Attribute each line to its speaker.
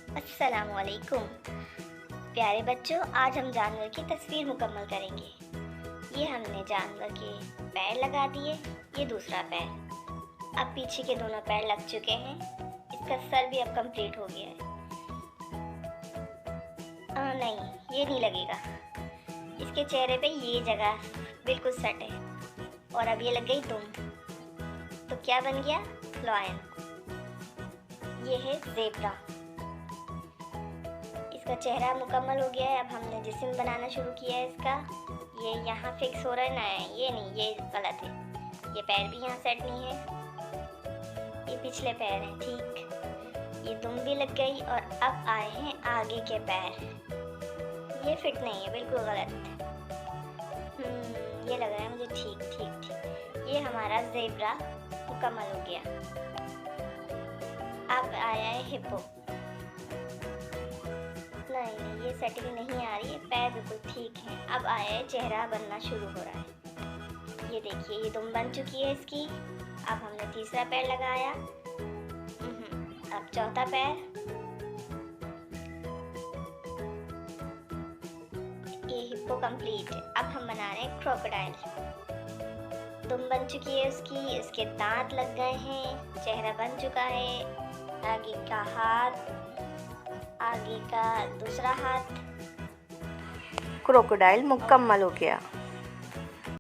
Speaker 1: अस्सलामुअलैकुम प्यारे बच्चों, आज हम जानवर की तस्वीर मुकम्मल करेंगे। ये हमने जानवर के पैर लगा दिए, ये दूसरा पैर। अब पीछे के दोनों पैर लग चुके हैं। इसका सर भी अब कंप्लीट हो गया है। नहीं, ये नहीं लगेगा। इसके चेहरे पे ये जगह बिल्कुल सेट है और अब ये लग गई दुम। तो क्या बन गया? लॉयन। ये है ज़ेब्रा। इसका चेहरा मुकम्मल हो गया है। अब हमने जिस्म बनाना शुरू किया है इसका। ये यहाँ फिक्स हो रहा है ना, ये नहीं, ये गलत है। ये पैर भी यहाँ सेट नहीं है। ये पिछले पैर हैं, ठीक। ये दुम भी लग गई और अब आए हैं आगे के पैर। ये फिट नहीं है, बिल्कुल गलत। ये लग रहा है मुझे ठीक। ये हमारा ज़ेब्रा मुकम्मल हो गया। अब आया है हिप्पो। नहीं, ये सेटिंग नहीं आ रही है। पैर बिल्कुल ठीक है। अब आया है, चेहरा बनना शुरू हो रहा है। ये देखिए, ये दुम बन चुकी है इसकी। अब हमने तीसरा पैर लगाया। अब चौथा पैर। ये हिप्पो कंप्लीट है। अब हम बना रहे हैं क्रोकोडाइल। दुम बन चुकी है उसकी, इसके दांत लग गए हैं, चेहरा बन चुका है, आगे का हाथ, आगे का दूसरा हाथ।
Speaker 2: क्रोकोडाइल मुकम्मल हो गया।